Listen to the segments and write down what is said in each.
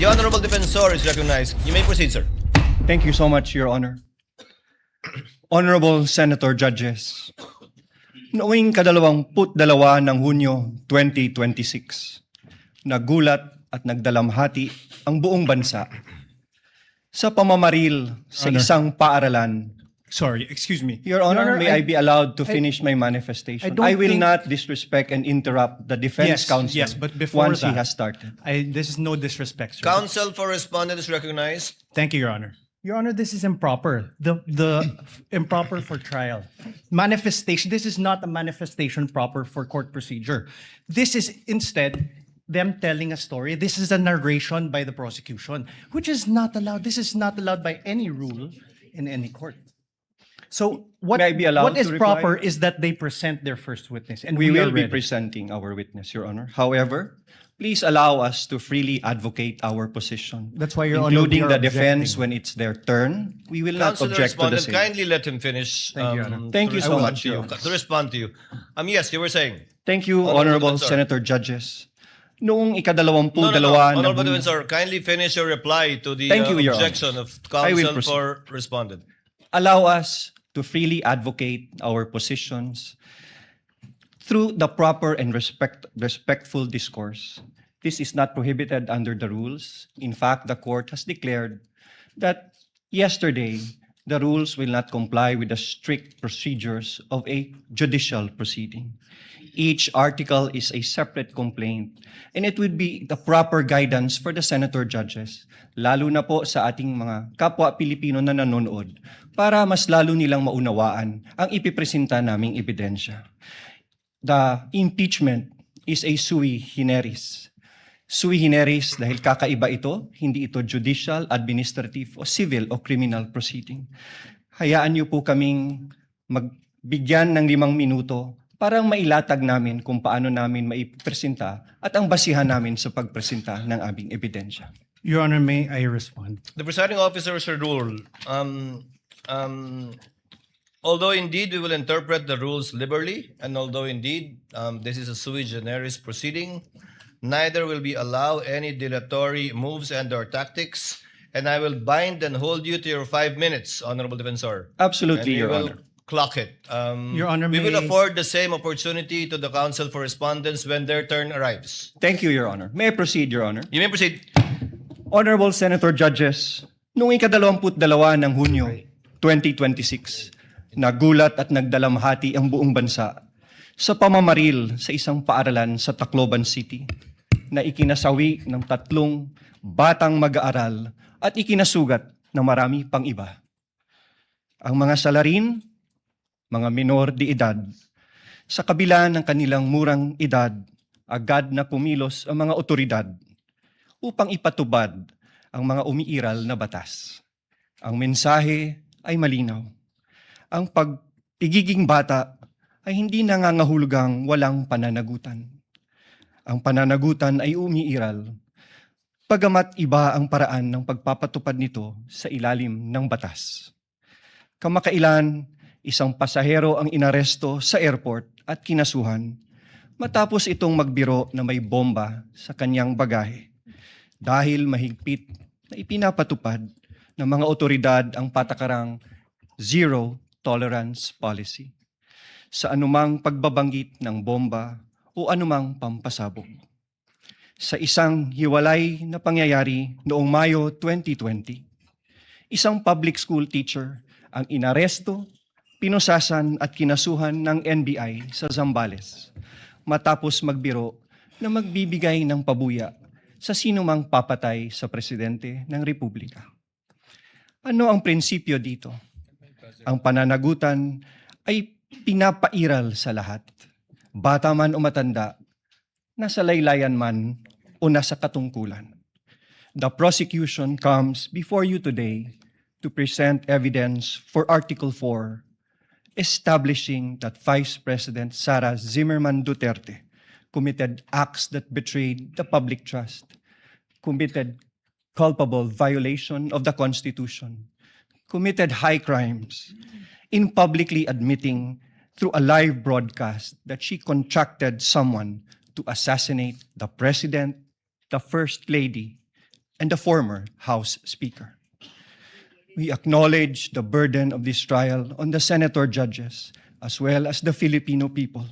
The Honorable Defensor is recognized. You may proceed, sir. Thank you so much, Your Honor. Honorable Senator Judges, noong 22 ng Hunyo 2026, nagulat at nagdalamhati ang buong bansa sa pamamaril sa Honor. isang paaralan. Sorry, excuse me. Your Honor, may I be allowed to I- finish my manifestation? I don't I will think- not disrespect and interrupt the defense Yes, counsel yes, but before once he that- has started. This is no disrespect, sir. Counsel for respondent is recognized. Thank you, Your Honor. Your Honor, this is improper. The improper for trial. Manifestation. This is not a manifestation proper for court procedure. This is instead them telling a story. This is a narration by the prosecution, which is not allowed. This is not allowed by any rule in any court. So what, May I be allowed what is to reply? proper is that they present their first witness, and We will are be ready. presenting our witness, Your Honor. However, please allow us to freely advocate our position. That's why, Your Honor, including we are the defense objecting. when it's their turn. We will not Counsel object to the respondent, same. kindly let him finish. Thank you, Your Honor. Thank to you so respond much, to you. Your Honor. To respond to you. Yes, you were saying. Thank you, Honorable Honorable Defensor. Senator Judges. Noong ikadalawampu No. dalawa ng Honorable Hunyo- Defensor, kindly finish your reply to the Thank you, Your Honor. objection of I will counsel proceed. for respondent. allow us to freely advocate our positions through the proper and respectful discourse. This is not prohibited under the rules. In fact, the court has declared that yesterday, the rules will not comply with the strict procedures of a judicial proceeding. Each article is a separate complaint, and it would be the proper guidance for the senator judges, lalo na po sa ating mga kapwa Pilipino na nanonood, para mas lalo nilang maunawaan ang ipipresenta naming ebidensya. The impeachment is a sui generis. Sui generis dahil kakaiba ito, hindi ito judicial, administrative, o civil o criminal proceeding. Hayaan niyo po kaming magbigyan ng 5 minuto para mailatag namin kung paano namin maipresenta at ang basihan namin sa pagpresenta ng aming ebidensya. Your Honor, may I respond? The presiding officer should rule. Although indeed we will interpret the rules liberally, and although indeed this is a sui generis proceeding, neither will we allow any dilatory moves and/or tactics, and I will bind and hold you to your 5 minutes, Honorable Defensor. Absolutely, And we Your will Honor. clock it. Your Honor, we will may- afford the same opportunity to the counsel for respondents when their turn arrives. Thank you, Your Honor. May I proceed, Your Honor? You may proceed. Honorable Senator Judges, noong ika-22 ng Hunyo 2026, nagulat at nagdalamhati ang buong bansa sa pamamaril sa isang paaralan sa Tacloban City na ikinasawi ng 3 batang mag-aaral at ikinasugat ng marami pang iba. Ang mga salarin, mga minor de edad, sa kabila ng kanilang murang edad, agad na kumilos ang mga otoridad upang ipatubad ang mga umiiral na batas. Ang mensahe ay malinaw. Ang pagpigiging bata ay hindi nangangahulugang walang pananagutan. Ang pananagutan ay umiiral, pagamat iba ang paraan ng pagpapatupad nito sa ilalim ng batas. Kamakailan, isang pasahero ang inaresto sa airport at kinasuhan matapos itong magbiro na may bomba sa kanyang bagahe dahil mahigpit na ipinapatupad ng mga otoridad ang patakarang zero tolerance policy sa anumang pagbabanggit ng bomba o anumang pampasabog. Sa isang hiwalay na pangyayari noong Mayo 2020, isang public school teacher ang inaresto, pinusasan at kinasuhan ng NBI sa Zambales matapos magbiro na magbibigay ng pabuya sa sinumang papatay sa presidente ng Republika. Ano ang prinsipyo dito? Ang pananagutan ay pinapairal sa lahat. Bata man o matanda, nasa laylayan man o nasa katungkulan. The prosecution comes before you today to present evidence for Article 4, establishing that Vice President Sara Zimmerman Duterte committed acts that betrayed the public trust, committed culpable violation of the Constitution, committed high crimes in publicly admitting through a live broadcast that she contracted someone to assassinate the President, the First Lady, and the former House Speaker. We acknowledge the burden of this trial on the senator judges as well as the Filipino people.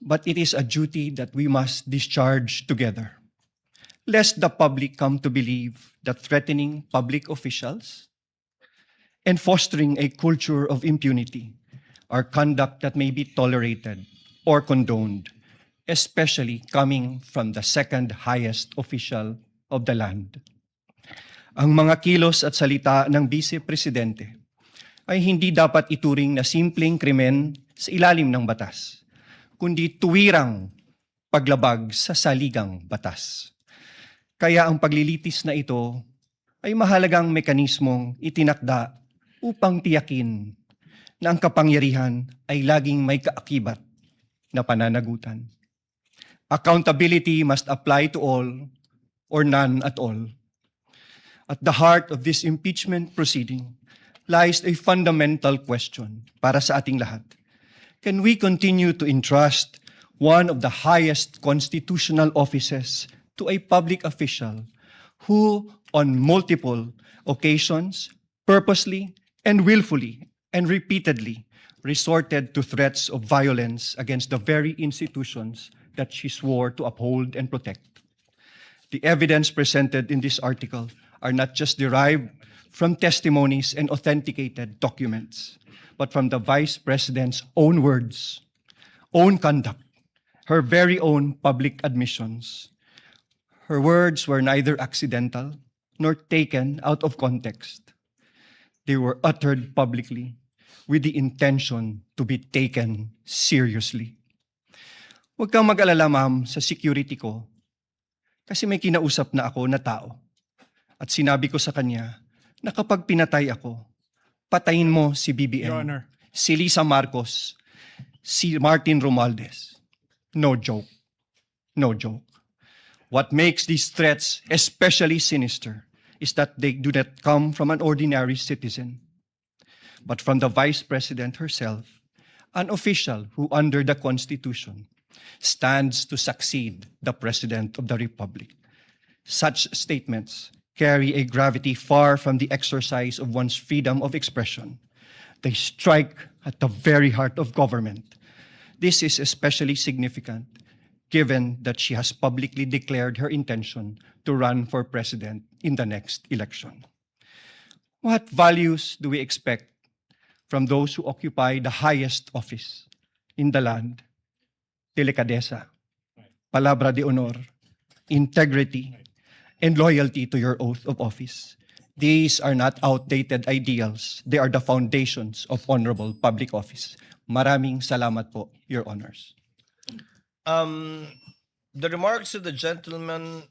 But it is a duty that we must discharge together, lest the public come to believe that threatening public officials and fostering a culture of impunity are conduct that may be tolerated or condoned, especially coming from the second highest official of the land. Ang mga kilos at salita ng Vice Presidente ay hindi dapat ituring na simpleng krimen sa ilalim ng batas, kundi tuwirang paglabag sa saligang batas. Kaya ang paglilitis na ito ay mahalagang mekanismong itinakda upang tiyakin na ang kapangyarihan ay laging may kaakibat na pananagutan. Accountability must apply to all or none at all. At the heart of this impeachment proceeding lies a fundamental question para sa ating lahat. Can we continue to entrust one of the highest constitutional offices to a public official who, on multiple occasions, purposely and willfully and repeatedly resorted to threats of violence against the very institutions that she swore to uphold and protect? The evidence presented in this article are not just derived from testimonies and authenticated documents, but from the Vice President's own words, own conduct, her very own public admissions. Her words were neither accidental nor taken out of context. They were uttered publicly with the intention to be taken seriously. Huwag kang mag-alala, ma'am, sa security ko, kasi may kinausap na ako na tao. At sinabi ko sa kanya na kapag pinatay ako, patayin mo si BBM, Your Honor. si Lisa Marcos, si Martin Romualdez. No joke. No joke. What makes these threats especially sinister is that they do not come from an ordinary citizen, but from the Vice President herself, an official who under the Constitution stands to succeed the President of the Republic. Such statements carry a gravity far from the exercise of one's freedom of expression. They strike at the very heart of government. This is especially significant given that she has publicly declared her intention to run for president in the next election. What values do we expect from those who occupy the highest office in the land? Delicadeza, palabra de honor, integrity, and loyalty to your oath of office. These are not outdated ideals. They are the foundations of honorable public office. Maraming salamat po, Your Honors. The remarks of the gentleman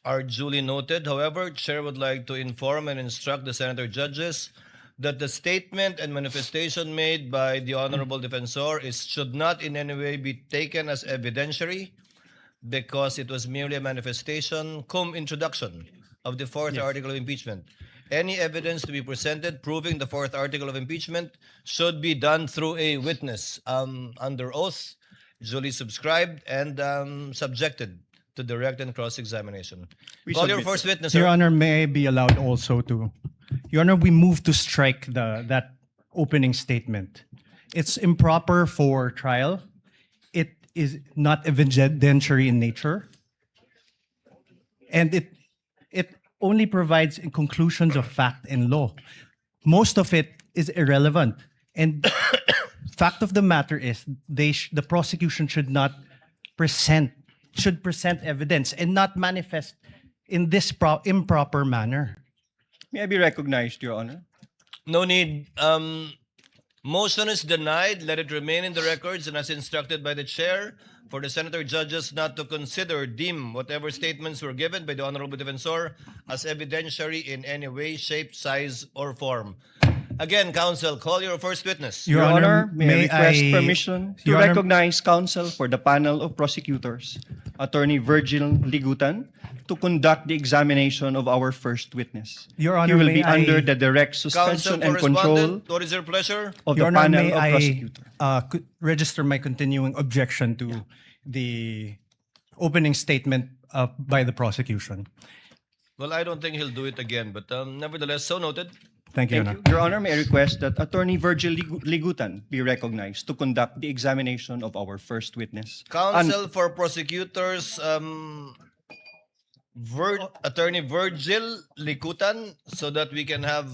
are duly noted. However, Chair would like to inform and instruct the senator judges that the statement and manifestation made by the Honorable Defensor should not in any way be taken as evidentiary because it was merely a manifestation cum introduction of the fourth article of impeachment. Any evidence to be presented proving the fourth article of impeachment should be done through a witness under oath, duly subscribed and subjected to direct and cross-examination. We Call your submit, first witness, Your sir. Honor, may I be allowed also to? Your Honor, we move to strike that opening statement. It's improper for trial. It is not evidentiary in nature. And it only provides conclusions of fact and law. Most of it is irrelevant. And fact of the matter is the prosecution should present evidence and not manifest in this improper manner. May I be recognized, Your Honor? No need. Motion is denied. Let it remain in the records and as instructed by the chair for the senator judges not to deem whatever statements were given by the Honorable Defensor as evidentiary in any way, shape, size, or form. Again, counsel, call your first witness. Your Honor, may I may request I- permission to Your Honor- recognize counsel for the panel of prosecutors, Attorney Virgil Ligutan, to conduct the examination of our first witness. Your He Honor, will may be I- under the direct Counsel suspension and control correspondent, what is your pleasure? of Your the Honor, panel may of I prosecutors. register my continuing objection to the opening statement by the prosecution. Well, I don't think he'll do it again, but nevertheless, so noted. Thank you, Thank Your Honor. you. Your Honor, may I request that Attorney Virgil Ligutan be recognized to conduct the examination of our first witness. Counsel for prosecutors, Attorney Virgil Likutan, so that we can have